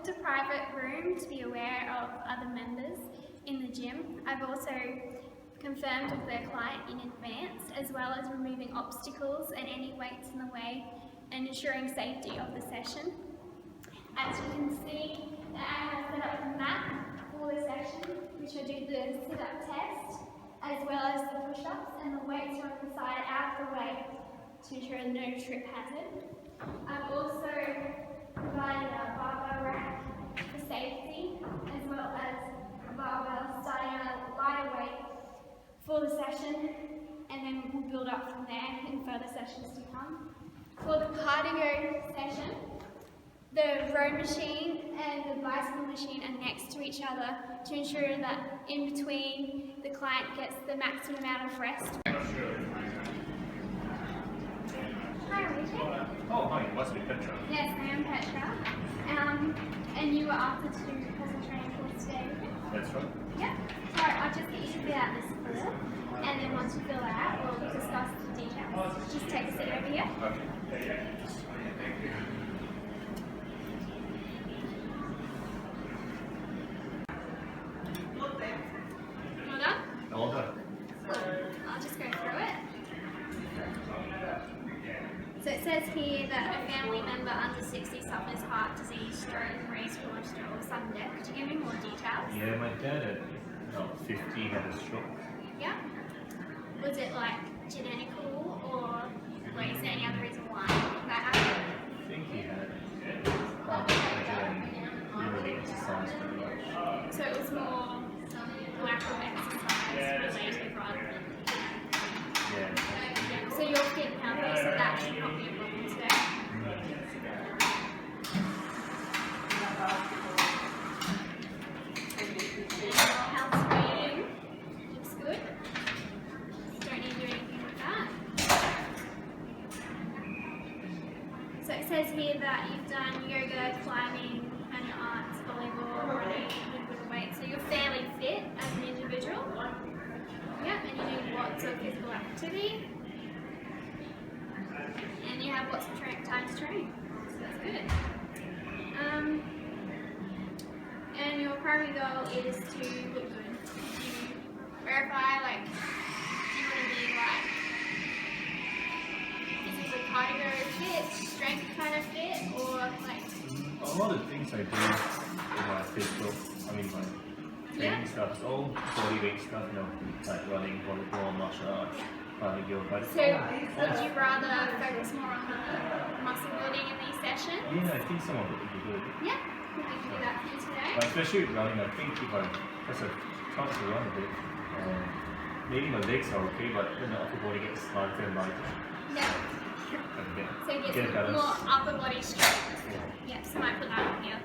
booked a private room to be aware of other members in the gym. I've also confirmed with the client in advance, as well as removing obstacles and any weights in the way and ensuring safety of the session. As you can see, I have set up the mat for the session, which I do the sit-up test, as well as the push-ups, and the weights are on the side out of the way to ensure no trip hazard. I've also provided a barbell rack for safety, as well as a barbell starting at a lighter weight for the session, and then we'll build up from there in further sessions to come. For the cardio session, the row machine and the bicycle machine are next to each other to ensure that in between the client gets the maximum amount of rest. Hi, Richard. Oh, hi, you must be Petra. Yes, I am Petra. And you were after to personal training course today, Richard? That's right. Yeah. So I'll just get you to fill out this form, and then once you fill it out, we'll discuss the details. Just take a seat over here. Okay. Thank you. All done? All done. I'll just go through it. So it says here that a family member under 60 suffers heart disease, stroke, raised cholesterol, sudden death. Could you give me more details? Yeah, my dad at 50 had a stroke. Yeah. Was it like genetical, or is there any other reason why that happened? I think he had didn't really exercise very much. So it was more lack of exercise related rather than Yeah. So you're fit and healthy, so that should not be a problem today. And your health rating looks good. Don't need to do anything with that. So it says here that you've done yoga, climbing, and arts, volleyball, running, with weight. So you're fairly fit as an individual. Yeah, and you do lots of physical activity. And you have lots of time to train, so that's good. And your primary goal is to look good. You verify, like, do you want to be like physical cardio fit, strength kind of fit, or like? A lot of things I do in my physical, my training stuff is all body weight stuff, like running, volleyball, martial arts. So would you rather focus more on the muscle building in these sessions? Yeah, I think some of it would be good. Yeah, we can do that for you today. But especially with running, I think if I just try to run a bit, maybe my legs are okay, but then the upper body gets lighter and lighter. Yeah. So it gets more upper body strength. Yeah, so I put that on here.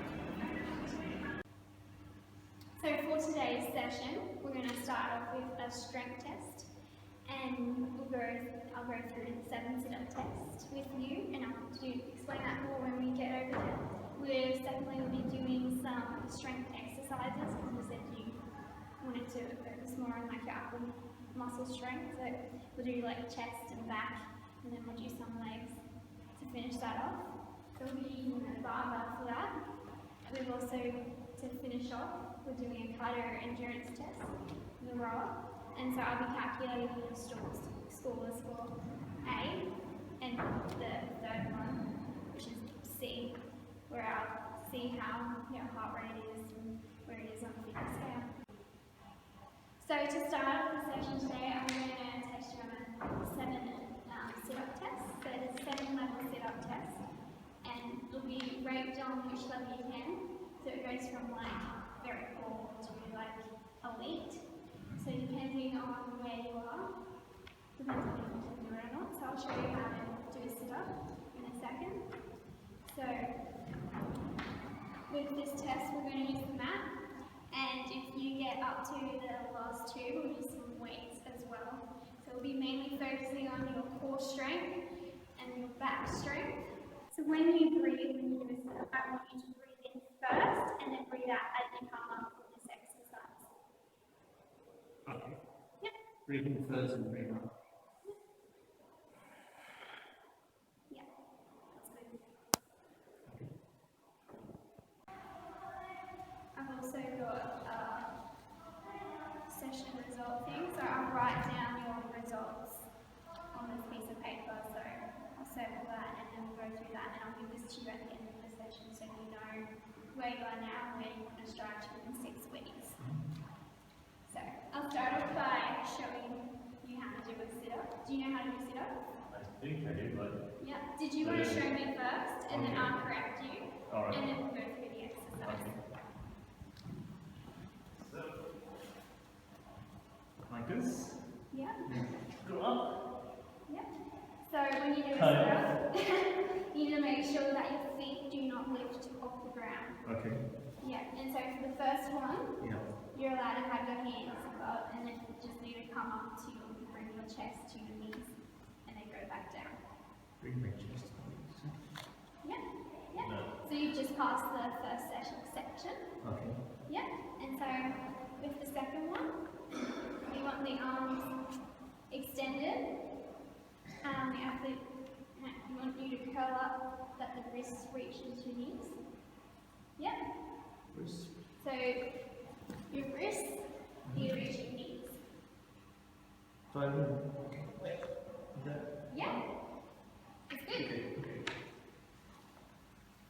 So for today's session, we're going to start off with a strength test. And I'll go through the 7 sit-up test with you, and I'll explain that more when we get over there. Secondly, we'll be doing some strength exercises, because you said you wanted to focus more on like your upper muscle strength. So we'll do like chest and back, and then we'll do some legs to finish that off. So we'll be using a barbell for that. We've also, to finish off, we're doing a cardio endurance test, the rower. And so I'll be calculating your scores for A, and the third one, which is C, where I'll see how your heart rate is and where it is on the fitness scale. So to start off the session today, I'm going to test you on a 7 sit-up test. So it's a 7-level sit-up test, and it'll be rated on which level you can. So it goes from like very poor to like elite. So depending on where you are, depends on if you can do it or not. So I'll show you how to do a sit-up in a second. So with this test, we're going to use the mat, and if you get up to the last 2, we'll use some weights as well. So we'll be mainly focusing on your core strength and your back strength. So when you breathe, when you do a sit-up, I want you to breathe in first, and then breathe out as you come up with this exercise. Okay. Yep. Breathe in first and breathe out. Yeah, that's good. where you are now and where you want to strive to in 6 weeks. So I'll start off by showing you how to do a sit-up. Do you know how to do sit-ups? I think I do, but Yeah. Did you want to show me first, and then I'll correct you, alright. and then we'll go through the exercise. So, like this. Yeah. Go up. Yeah. So when you do a Kind sit-up, you need to make sure that your feet do not lift off the ground. Okay. Yeah. And so for the first one, Yeah. you're allowed to have your hands up, and then you just need to come up to bring your chest to your knees, and then go back down. Bring my chest. Yeah. Yeah. No. So you've just passed the first section. Okay. Yeah. And so with the second one, we want the arms extended. We want you to curl up that the wrists reach into your knees. Yeah. Wrist. So your wrists here reach your knees. 5 minutes. That. Yeah. It's good. Okay.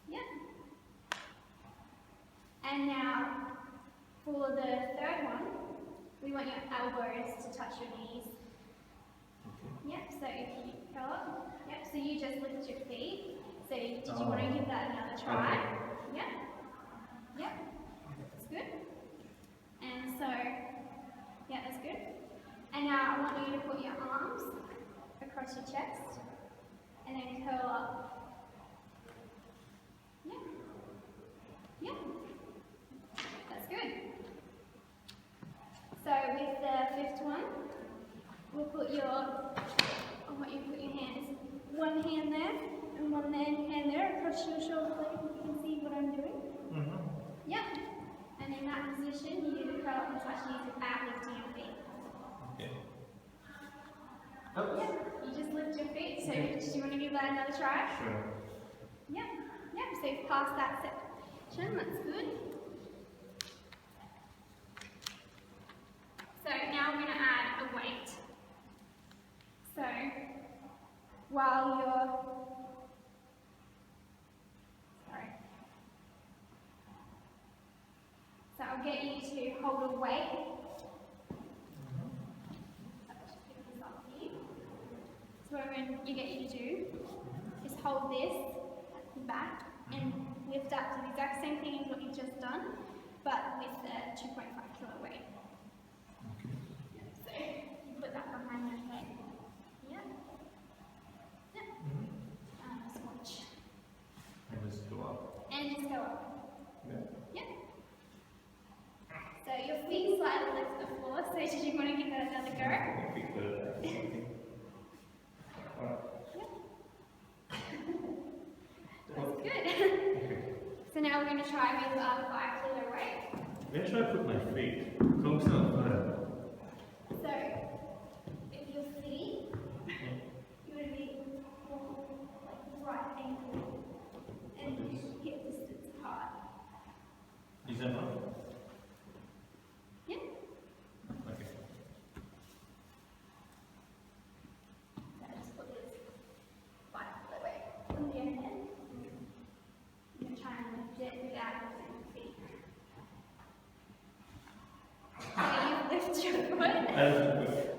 Yeah. And now for the third one, we want your elbows to touch your knees. Yep, so if you curl up, yep, so you just lift your feet. So did you want to give that another try? Okay. Yep. Yep. That's good. And so, yeah, that's good. And now I want you to put your arms across your chest and then curl up. Yeah. Yeah. That's good. So with the fifth one, we'll put I want you to put your hands, one hand there and one hand there across your shoulder blade, if you can see what I'm doing. Yep. And in that position, you need to curl up and touch knees without lifting your feet. Okay. Yep. You just lift your feet. So do you want to give that another try? Sure. Yep. Yep. So you've passed that section. That's good. So now we're going to add a weight. So while you're, so I'll get you to hold a weight. I'll just pick this up here. So what you get you to do is hold this at the back and lift up to the exact same thing as what you've just done, but with the 2.5 kilo weight. So you put that behind your head. Yeah. Yeah. Just watch. And just go up. And just go up. Yeah. Yeah. So your feet slightly lift the floor. So did you want to give that another go? Feet go to that. Okay. Alright. That's good. So now we're going to try with our 5 kilo weight. Where should I put my feet? Close up. So if you're sitting, you want to be like right ankle and hip distance apart. Is that right? Yeah. Okay. So just put this 5 kilo weight on your head. I'm going to try and lift it without lifting your feet. So you lift your foot.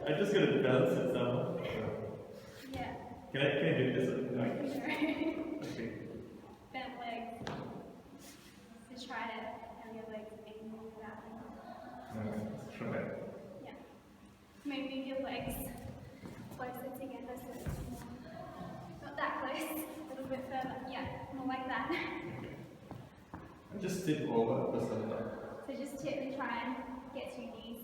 I just gotta balance it somehow. Yeah. Can I do this? Like, Sure. okay. Bent legs. So try to have your legs angled without them. Let's try it. Yeah. Maybe move your legs closer together so it's more, not that close, a little bit further. Yeah, more like that. I just tip over or something. So just tip and try and get to your knees.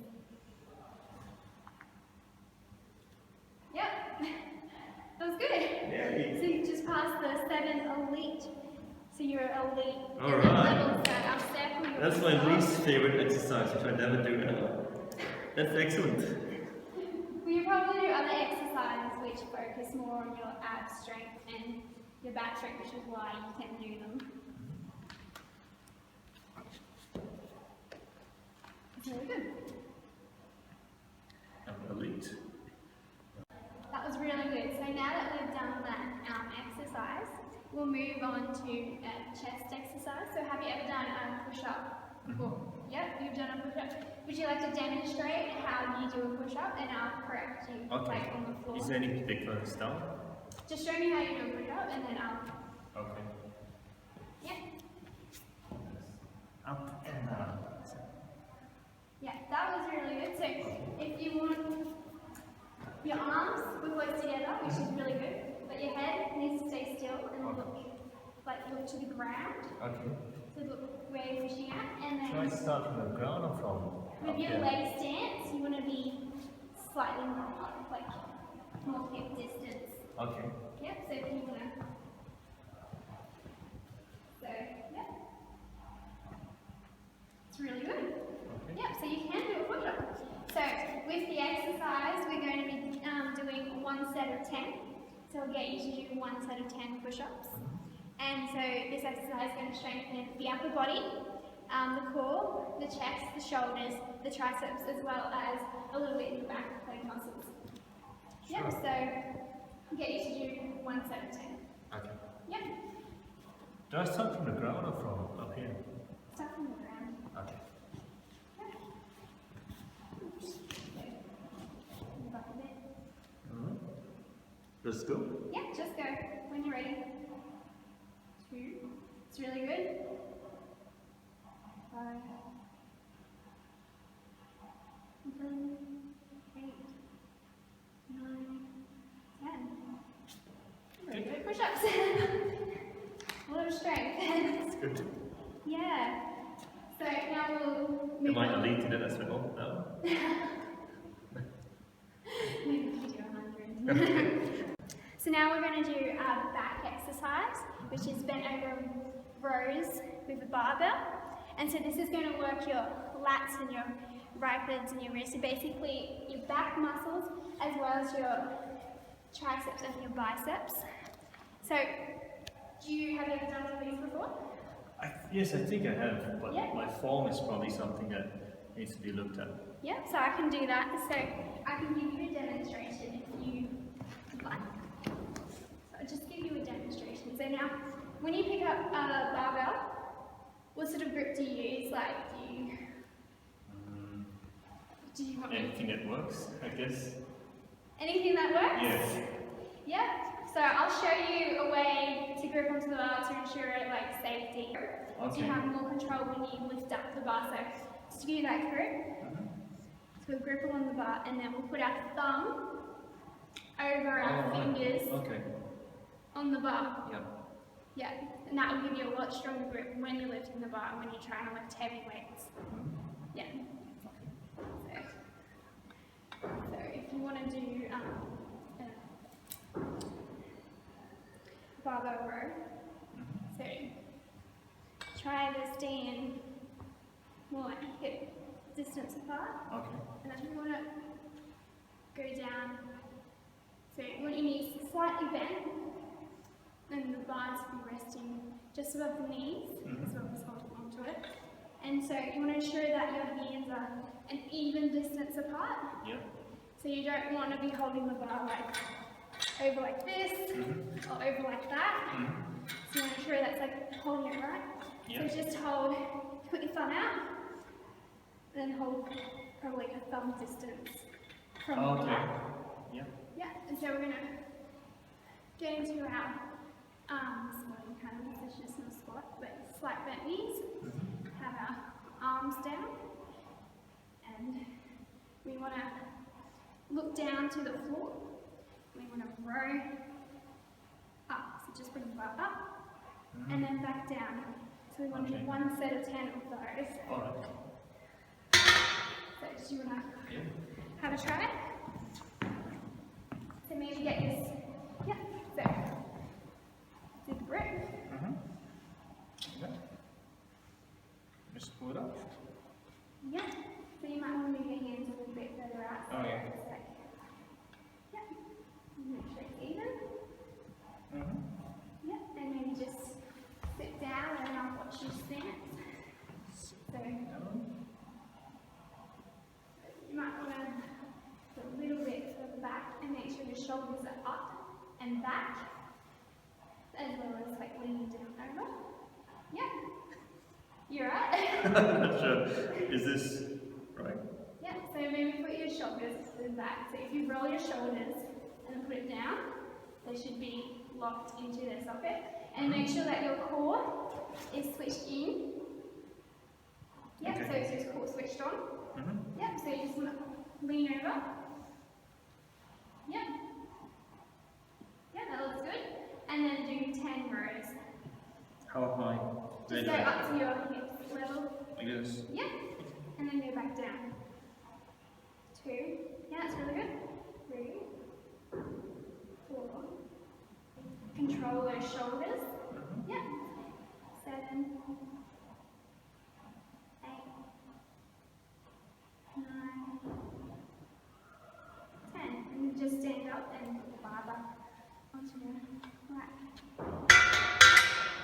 Yep. That was good. Yeah. So you just passed the 7 elite. So you're elite. All And then right. level set. I'll circle your That's my wrists least up. favorite exercise, which I never do ever. That's excellent. We probably do other exercises which focus more on your ab strength and your back strength, which is why you can do them. It's really good. I'm elite. That was really good. So now that we've done that exercise, we'll move on to chest exercise. So have you ever done a push-up before? Yep, you've done a push-up. Would you like to demonstrate how you do a push-up, and I'll correct you like on the floor? Is there any particular style? Just show me how you do a push-up, and then I'll. Okay. Yep. Up and down. Yeah, that was really good. So if you want, your arms were close together, which is really good, but your head needs to stay still and look to the ground. Okay. So look where you're pushing at, and Should I then start from the ground or from with up your here? leg stance, you want to be slightly more up, like more hip distance. Okay. Yep. So if you want to. So yep. It's really good. Okay. Yep, so you can do a push-up. So with the exercise, we're going to be doing one set of 10. So we'll get you to do one set of 10 push-ups. And so this exercise is going to strengthen the upper body, the core, the chest, the shoulders, the triceps, as well as a little bit in the back leg muscles. Yep, so we'll get you to do one set of 10. Okay. Yep, Do I start from the ground or from up here? start from the ground. Okay. Move up a bit. Let's go. Yeah, just go when you're ready. 2. It's really good. 5. 7. 8. 9. 10. Really good push-ups. A lot of strength. It's good. Yeah. So now we'll move Am I on. elite in it as well? No? Maybe you do 100. So now we're going to do our back exercise, which is bent over rows with a barbell. And so this is going to work your lats and your biceps and your wrists. So basically your back muscles as well as your triceps and your biceps. So have you ever done some of these before? Yes, I think I have, but Yeah. my form is probably something that needs to be looked at. Yeah, so I can do that. So I can give you a demonstration if you like. So I'll just give you a demonstration. So now, when you pick up a barbell, what sort of grip do you use? Like, do you want Anything that works, I guess. anything that works? Yes. Yeah. So I'll show you a way to grip onto the bar to ensure like safety. So Okay. you have more control when you lift up the bar. So just to give you that grip. So we'll grip along the bar and then we'll put our thumb over our fingers Okay. on the bar. Yeah. Yeah, and that will give you a lot stronger grip when you're lifting the bar and when you're trying to lift heavy weights. Yeah. So if you want to do a barbell row, so try to stand more like hip distance apart. Okay. And then you want to go down. So you want your knees slightly bent, and the bars to be resting just above the knees, as well as holding onto it. And so you want to ensure that your hands are an even distance apart. Yeah. So you don't want to be holding the bar like over like this or over like that. So you want to ensure that's like holding it right. Yeah. So just hold, put your thumb out, and then hold probably a thumb distance from the Okay. bar. Yeah. Yeah, and so we're going to get into our squatting kind of position. It's not a squat, but slight bent knees. Have our arms down, and we want to look down to the floor. We want to row up, so just bring the bar up, and then back down. So we want to do one set of 10 of those. Alright. So do you want to Yeah. have a try? So maybe get this, yeah, so do the grip. Yeah. Just pull it up. Yeah, so you might want to move your hands a little bit further out. So Oh, yeah. it's like, yeah, make sure it's even. Yeah, and maybe just sit down and I'll watch you stance. So you might want to put a little bit further back and make sure your shoulders are up and back, as well as like leaning down over. You're right. Not sure. Is this right? Yeah, so maybe put your shoulders to the back. So if you roll your shoulders and put it down, they should be locked into their socket. And make sure that your core is switched in. Yep, Okay. so it's just core switched on. Mm-hmm. Yep, so you just want to lean over. Yep. Yeah, that looks good. And then do 10 rows. How high? Just go up to your hip level. Like this. Yep. And then go back down. 2. Yeah, that's really good. 3. 4. Control those shoulders. Yep. 7. 8. 9. 10. And just stand up and put the bar back onto your rack.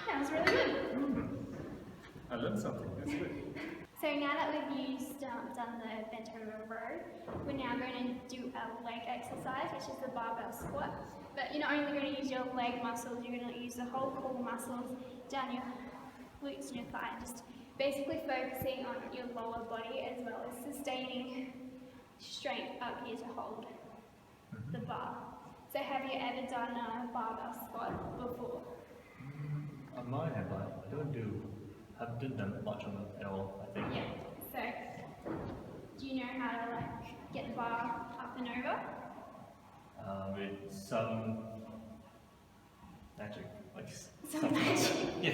That was really good. I learned something. That's good. So now that we've done the bent over row, we're now going to do a leg exercise, which is the barbell squat. But you're not only going to use your leg muscles, you're going to use the whole core muscles down your glutes and your thigh, just basically focusing on your lower body as well as sustaining strength up here to hold the bar. So have you ever done a barbell squat before? I might have, but I haven't done much on it at all, I think. Yeah. So do you know how to like get the bar up and over? With some magic, like Some magic. Yeah.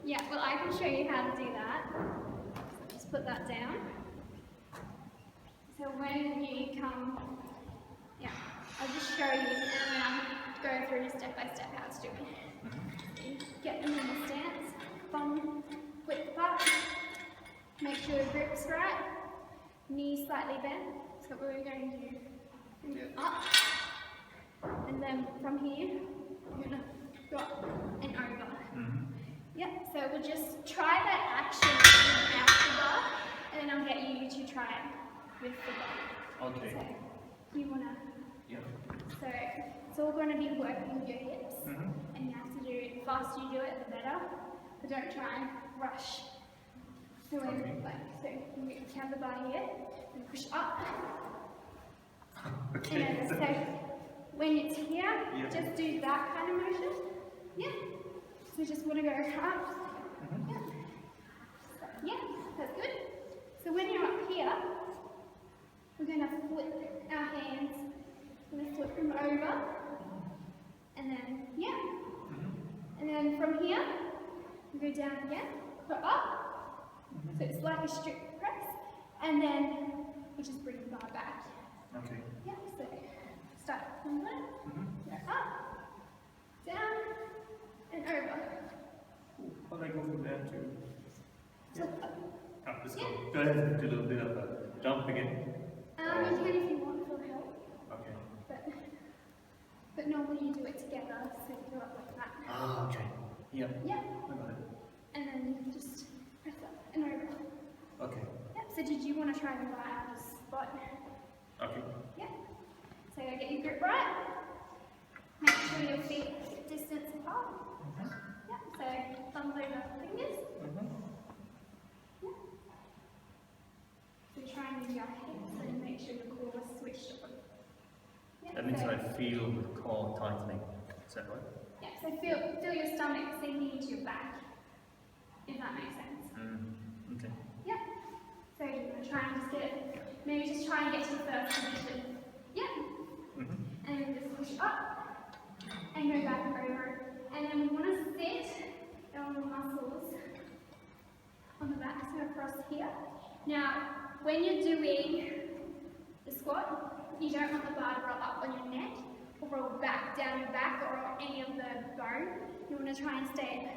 Yeah, well I can show you how to do that. So just put that down. So when you come, yeah, I'll just show you and then I'll go through step by step how to do it. You get them in the stance, thumb width apart, make sure your grip's right, knees slightly bent. So what we're going to do, we're going to go up, and then from here, we're going to go up and over. Yep, so we'll just try that action without the bar, and then I'll get you to try it with the bar. Okay. So, you want to, Yeah. so it's all going to be working with your hips, and you have to do it, the faster you do it, the better, but don't try and rush. So when, so you have the bar here, and push up, Okay. and so when it's here, just do that kind of motion. Yeah. So just want to go up. Yeah, that's good. So when you're up here, we're going to flip our hands. We're going to flip them over. And then, yeah. And then from here, we go down again, go up. So it's like a strict press. And then we just bring the bar back. Okay. Yeah, so start from there, go up, down, and over. How do I go from there to? So up. Let's go. Go ahead and do a little bit of a jump again. You can if you want for help, Okay. but normally you do it together, so you go up like that. Ah, okay. Yeah. Yeah, I got it. and then you just press up and over. Okay. Yep, so did you want to try the right out of the spot? Okay. Yeah. So get your grip right. Make sure your feet are distance apart. Yep, so thumbs over fingers. Yep. So try and move your hips and make sure your core is switched on. Yep, That means so, I feel the core tightening. Is that right? yeah, so feel your stomach sinking into your back, if that makes sense. Okay. Yep. So you're going to try and just get it, maybe just try and get to the first position. Yep. And then just push up and go back over. And then we want to sit on the muscles on the back, so across here. Now, when you're doing the squat, you don't want the bar to roll up on your neck or roll back down your back or on any of the bone. You want to try and stay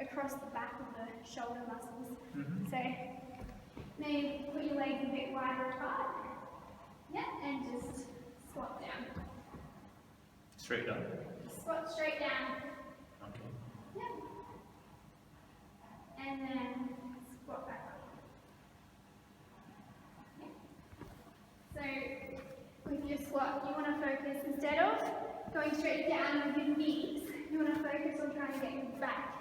across the back of the shoulder muscles. So maybe put your legs a bit wider apart. Yeah, and just squat down. Straight up. Squat straight down. Okay. Yeah. And then squat back up. Yeah. So with your squat, you want to focus, instead of going straight down with your knees, you want to focus on trying to get your back.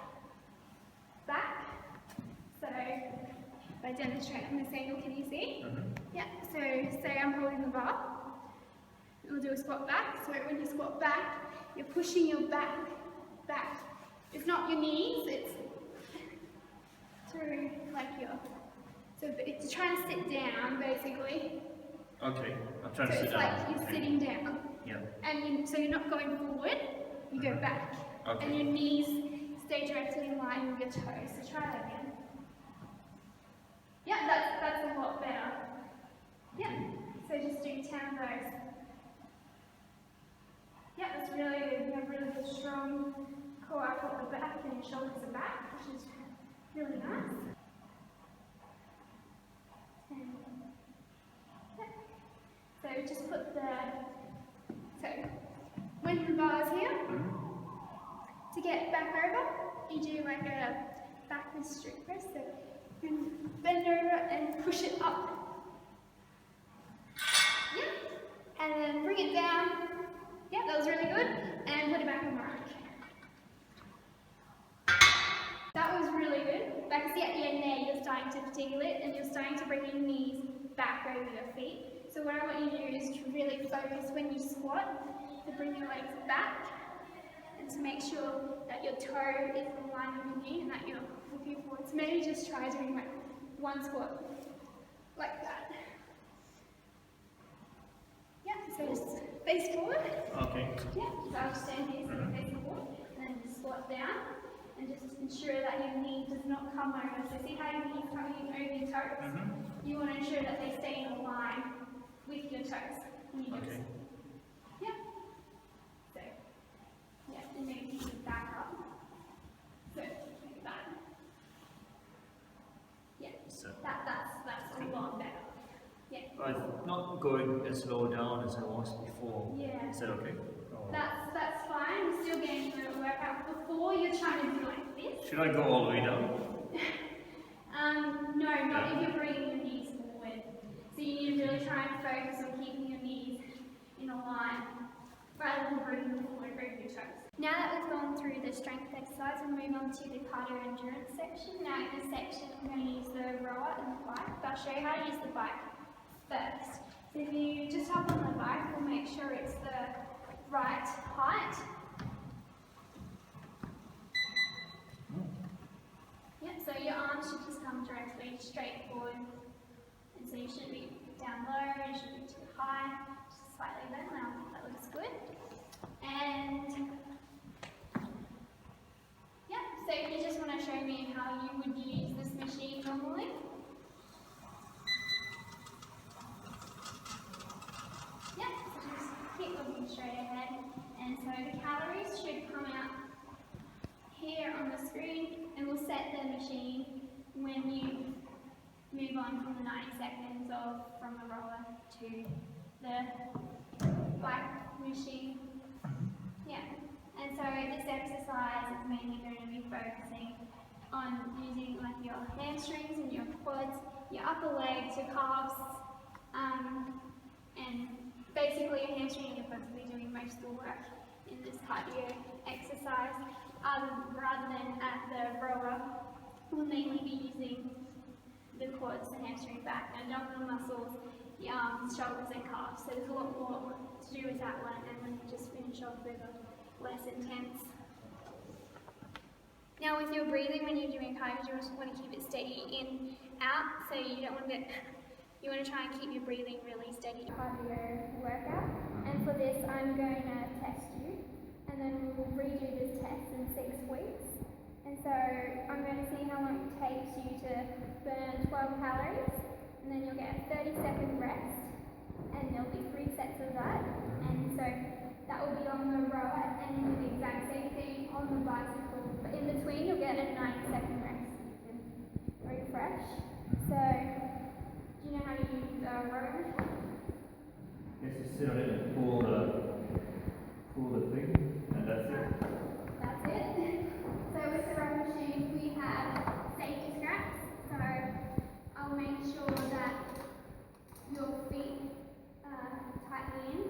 Back. So If I demonstrate on this angle, can you see? Mhm. Yeah, so say I'm holding the bar. We'll do a squat back. So when you squat back, you're pushing your back. It's not your knees, it's through like your, so it's trying to sit down basically. Okay, I'm trying So to sit it's down. like you're sitting down. Yeah. And so you're not going forward, you go back. Okay. And your knees stay directly in line with your toes. So try that again. Yeah, that's a lot better. Yeah, so just do 10 of those. Yeah, that's really good. You have really good strong core up at the back and your shoulders are back, which is really nice. And, yeah. So just put so when the bar is here, to get back over, you do like a backward strict press. So you can bend over and push it up. Yep. And then bring it down. Yep, that was really good. And put it back on the rack. That was really good. But I can see at the end there you're starting to feel it and you're starting to bring your knees back over your feet. So what I want you to do is to really focus when you squat, to bring your legs back and to make sure that your toe is in line with your knee and that you're looking forward. So maybe just try doing like one squat like that. Yeah, so just face forward. Okay. Yeah, so I'll just stand here, so face forward, and then just squat down, and just ensure that your knee does not come over. So see how your knee's coming over your toes? You want to ensure that they stay in line with your toes. And you just, Okay. yeah. So, yeah, and then you can back up. So, like that. Yeah, So that's a lot better. Yeah. I'm not going as low down as I was before. Yeah. Is that okay? Or That's fine. We're still getting through a workout. Before you're trying to do like this. should I go all the way down? No, not if you're bringing your knees forward. So you need to really try and focus on keeping your knees in a line rather than bringing them forward over your toes. Now that we've gone through the strength exercise, we'll move on to the cardio endurance section. Now in this section, I'm going to use the rower and the bike, but I'll show you how to use the bike first. So if you just hop on the bike, we'll make sure it's the right height. Yep, so your arms should just come directly straight forward. And so you shouldn't be down low, you shouldn't be too high, just slightly bent. Now that looks good. And yeah, so if you just want to show me how you would use this machine normally. Yeah, so just keep looking straight ahead. And so the calories should come out here on the screen, and we'll set the machine when you move on from the 90 seconds from the roller to the bike machine. Yeah, and so this exercise is mainly going to be focusing on using like your hamstrings and your quads, your upper legs, your calves, and basically your hamstring and your quads will be doing most of the work in this cardio exercise. Rather than at the rower, we'll mainly be using the quads, the hamstring, back, and abdominal muscles, the arms, shoulders and calves. So there's a lot more to do with that one, and then just finish off with a less intense. Now with your breathing, when you're doing cardio, you just want to keep it steady in, out, so you don't want to you want to try and keep your breathing really steady. Cardio workout, and for this I'm going to test you, and then we'll redo this test in 6 weeks. And so I'm going to see how long it takes you to burn 12 calories, and then you'll get a 30-second rest, and there'll be 3 sets of that. And so that will be on the rower, and then do the exact same thing on the bicycle. But in between, you'll get a 90-second rest. You can refresh. So, do you know how to use the rower? Yes, you sit on it and pull the thing, and that's it. That's it. So with the row machine, we have safety straps. So I'll make sure that your feet are tightly in,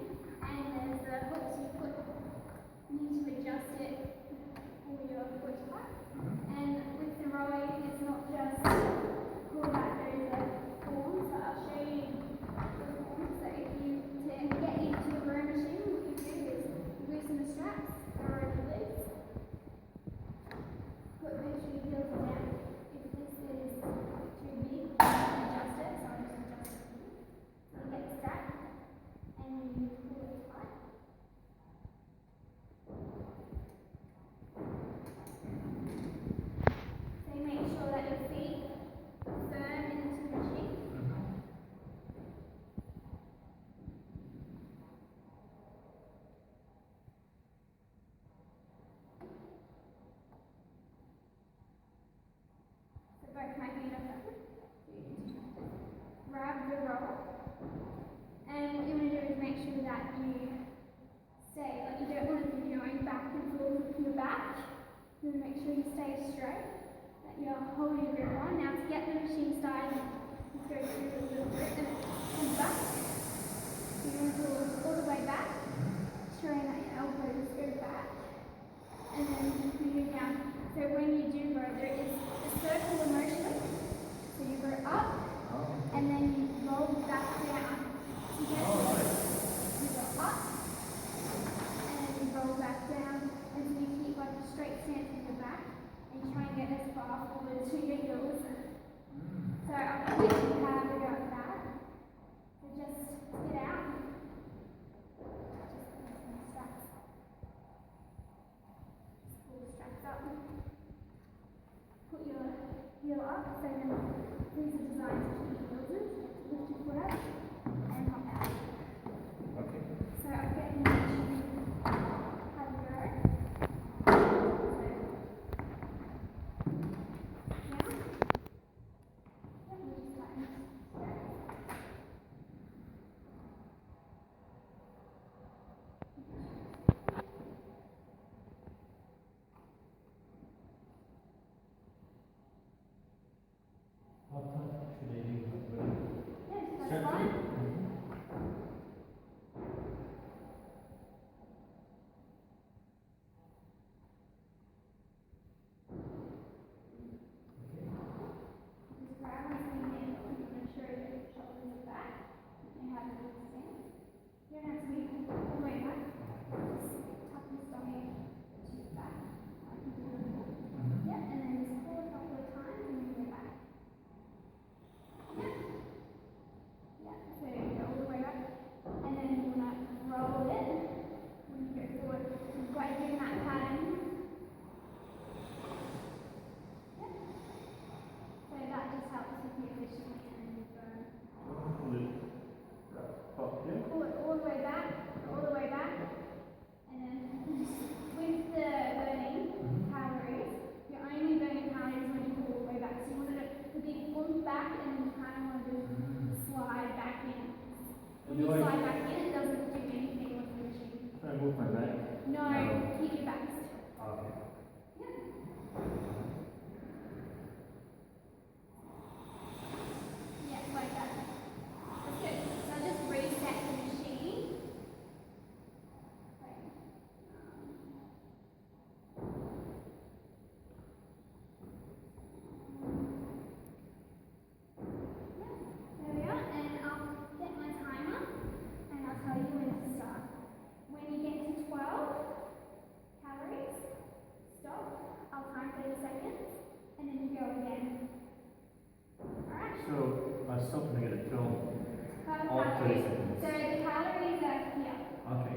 and there's the hooks you need to adjust it for your foot height. And with the rowing, it's not just pull back very roll. And what you want to do is make sure that you stay, like you don't want to be going back and forth with your back. You want to make sure you stay straight, that you're holding your grip on. Now to get the machine started, let's go through a little bit and it comes back. So you want to pull all the way back, ensuring that your elbows go back. And then moving down. So when you do row, there is a circular motion. So you go up, and then you roll back down. You get you go up, and then you roll back down, and so you keep like a straight stance with your back, and you try and get as far forward to your heels. So I'll teach you how to go like that. So just get out. Pull the straps up. Put your heel up, so then these are designed to keep your heels in. Lift your foot up and hop out. Okay. So I'm getting you to have a go. So, now, we'll just tighten this strap. How tough should I do? Yeah, that's fine. Just grab on something in and make sure that your shoulders are back. You have a good stance. You don't have to be all the way back. Just tuck your stomach to your back. Like you do. Yeah, and then just pull a couple of times and then go back. Yeah. Yeah, so you go all the way back. And then you want to roll it when you go forward. You've got to do that pattern. So that just helps with the efficiency and burn. Pull it all the way back, and then with the burning calories, you're only burning calories when you pull all the way back. So you want it to be pulled back and then you kind of want to slide back in. When you slide back in, it doesn't do anything with the machine. Should I move my back? No, keep your back still. Okay. Yeah. Yeah, like that. That's good. So I'll just reset the machine. Right. Yeah, there we are. And I'll get my timer and I'll tell you when to start. When you get to 12 calories, stop. I'll time 30 seconds and then you go again. Alright? So I stop when I get a film. Per All 30 calorie. seconds. So the calories are here. Okay.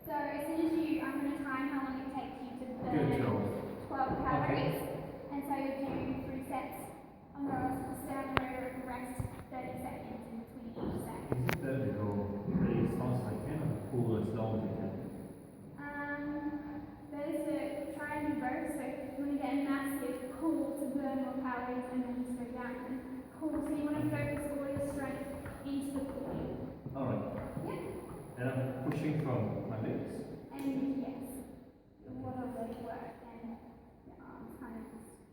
So as soon as you, I'm going to time how long it takes you to Good burn film. 12 calories. And so you do 3 sets on the stand row and rest 30 seconds in between each set. Is it better to go really as fast as I can or pull as long as I can? Those are try and do both. So you want to get a massive pull to burn more calories and then just go down and pull. So you want to focus all your strength into the pulling. Alright. Yeah. And I'm pushing from my legs. And yes, a lot of leg work and your arms kind of just.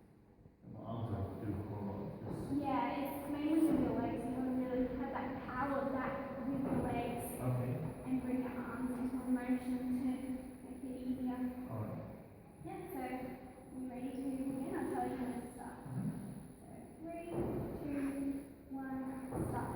My arms are do a whole lot of this. Yeah, it's mainly with your legs. You want to really have that power back with your legs Okay. and bring your arms into a motion to make it easier. Alright. Yeah, so you ready to move again? I'll tell you when to start. So 3, 2, 1, start.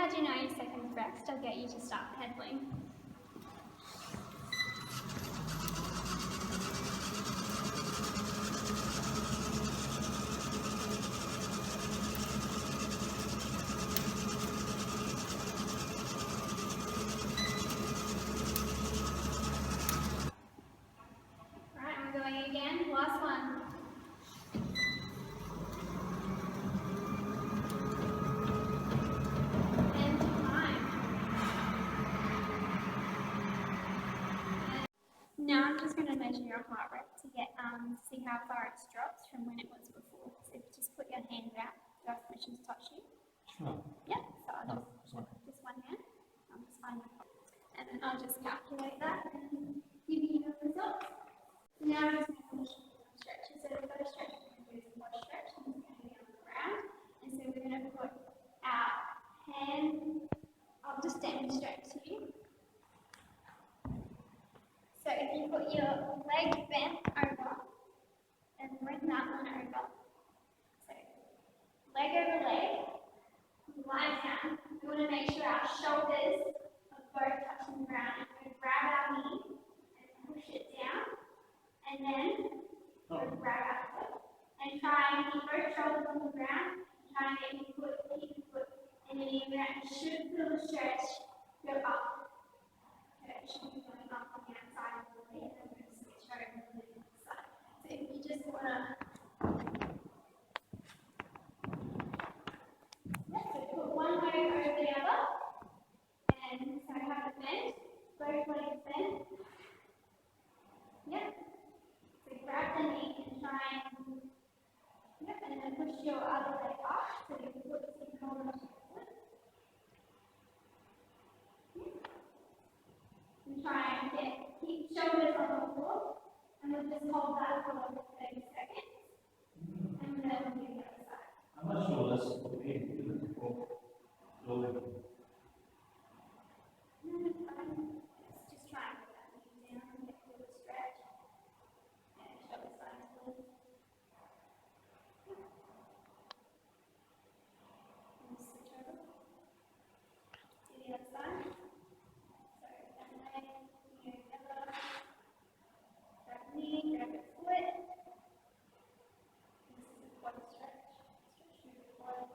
how do you know your second's rest? I'll get you to start pedaling. Right, and we're going again. Last one. And time. Now I'm just going to measure your heart rate to get see how far it's dropped from when it was before. So just put your hand out. Do I have permission to touch you? Sure. Yeah. So I'll Oh, sorry. just one hand. I'll just find my and then I'll just calculate that and give you the results. So now I'm just going to finish with stretches. So the first stretch we're going to do is a quad stretch, and it's going to be on the ground. And so we're going to put our hand. I'll just demonstrate to you. So if you put your leg bent over and bring that one over, so leg over leg, lie down. We want to make sure our shoulders are both touching the ground. And we grab our knee and push it down, and then we grab our foot. And try and keep both shoulders on the ground. Try and get your foot, keep your foot, and then you're going to should feel the stretch go up. It should be going up on the outside of the leg, and then we're going to switch over to the other side. So if you just want to so put one leg over the other, and so have it bent, both legs bent. Yep. So grab the knee and try and, yep, and then push your other leg up so your foot can hold onto your foot. Yep. And try and keep shoulders on the floor, and we'll just hold that for 30 seconds, and then we'll do the other side. I'm not sure that's what we need to do for slowly. No, it's fine. Let's just try and put that knee down and get a little stretch. And shoulder sides, please. And switch over. Do the other side. So that leg, you go together. Grab knee, grab your foot. This is a quad stretch. Stretch your quad.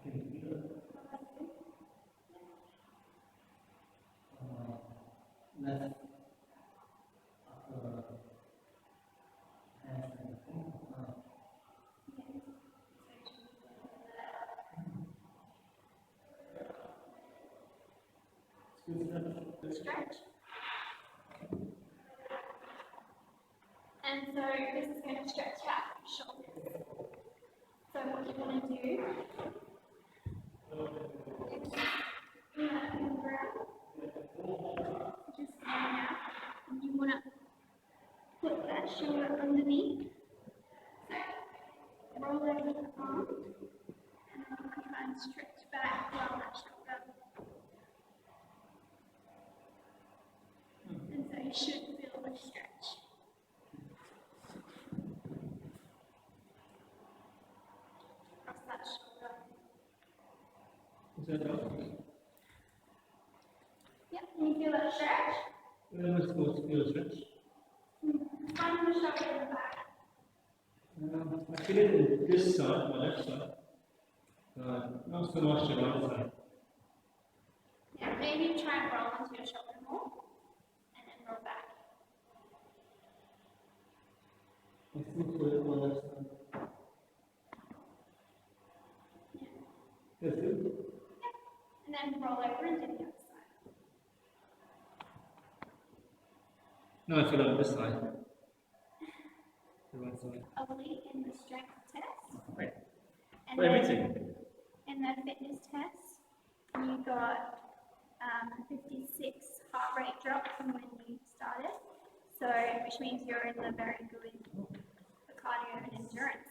Can you feel it? That's good. Left upper hamstring, I think. It's good stretch. Stretch. And so this is going to stretch out your shoulders. So what you want to do is bring that in the ground, just hang out, and you want to put that shoulder underneath. So roll over the arm, and then try and stretch back while that shoulder. And so you should feel the stretch. Across that shoulder. Is that right? Yep, can you feel that stretch? Where am I supposed to feel a stretch? Find the shoulder in the back. I feel it in this side, my left side. Not so much the right side. Yeah, maybe try and roll into your shoulder more, and then roll back. I still feel it on my left side. Yeah. That's good. Yep. And then roll over into the other side. No, I feel it on this side. The right side. Only in the strength test. Right. And For then everything. in the fitness test, you got 56 heart rate drop from when you started. So, which means you're in the very good for cardio and endurance.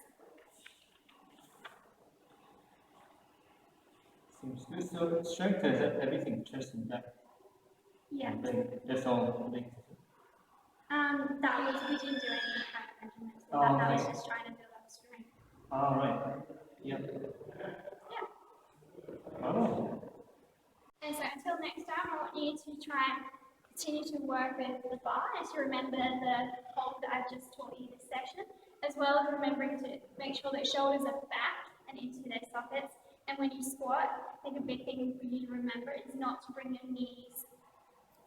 Seems good. So strength is everything, chest and back. Yeah. And then that's all linked. That was, we didn't do any kind of measurements with Oh, that. That was okay. just trying to build up strength. All right. Yep. Yeah. Oh. And so until next time, I want you to try and continue to work with the bar as you remember the hold that I've just taught you this session, as well as remembering to make sure that shoulders are back and into their sockets. And when you squat, I think a big thing for you to remember is not to bring your knees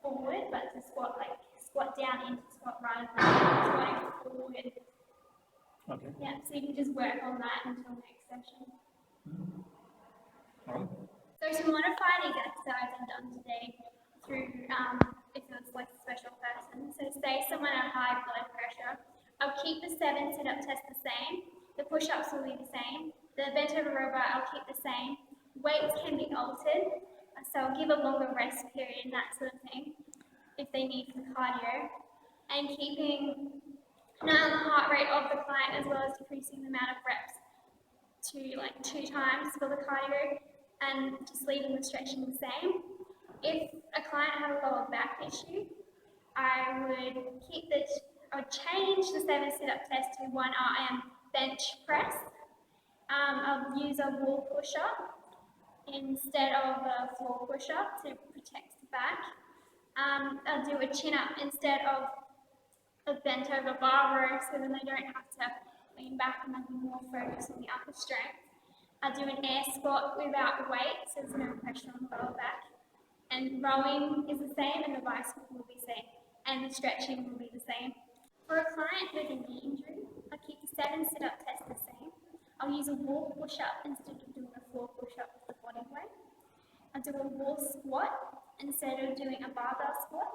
forward, but to squat down into squat rather than squatting forward. Okay. Yeah, so you can just work on that until next session. Oh. So to modify these exercises I've done today through, if it's like a special person, so say someone at high blood pressure, I'll keep the 7 sit-up test the same, the push-ups will be the same, the bent over row bar I'll keep the same, weights can be altered, so I'll give a longer rest period and that sort of thing, if they need for cardio, and keeping an eye on the heart rate of the client as well as decreasing the amount of reps to like 2 times for the cardio, and just leaving the stretching the same. If a client had a lower back issue, I would change the 7 sit-up test to 1 RM bench press. I'll use a wall push-up instead of a floor push-up to protect the back. I'll do a chin-up instead of a bent over bar row, so then they don't have to lean back and they'll be more focused on the upper strength. I'll do an air squat without weight, so there's no pressure on the lower back. And rowing is the same, and the bicycle will be the same, and the stretching will be the same. For a client with a knee injury, I'll keep the 7 sit-up test the same. I'll use a wall push-up instead of doing a floor push-up with the body weight. I'll do a wall squat instead of doing a barbell squat.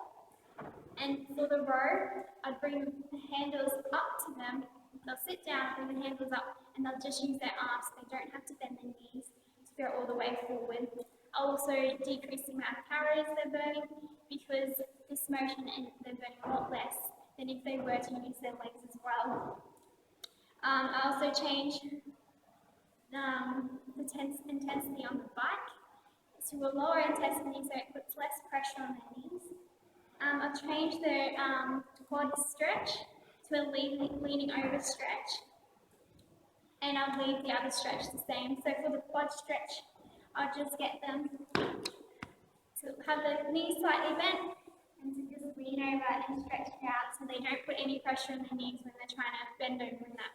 And for the row, I'd bring the handles up to them. They'll sit down, bring the handles up, and they'll just use their arms. They don't have to bend their knees to go all the way forward. I'll also decrease the amount of calories they're burning because this motion and they're burning a lot less than if they were to use their legs as well. I also change the intensity on the bike to a lower intensity so it puts less pressure on their knees. I'll change the quad stretch to a leaning over stretch, and I'll leave the other stretch the same. So for the quad stretch, I'll just get them to have the knees slightly bent and to just lean over and stretch it out so they don't put any pressure on their knees when they're trying to bend over in that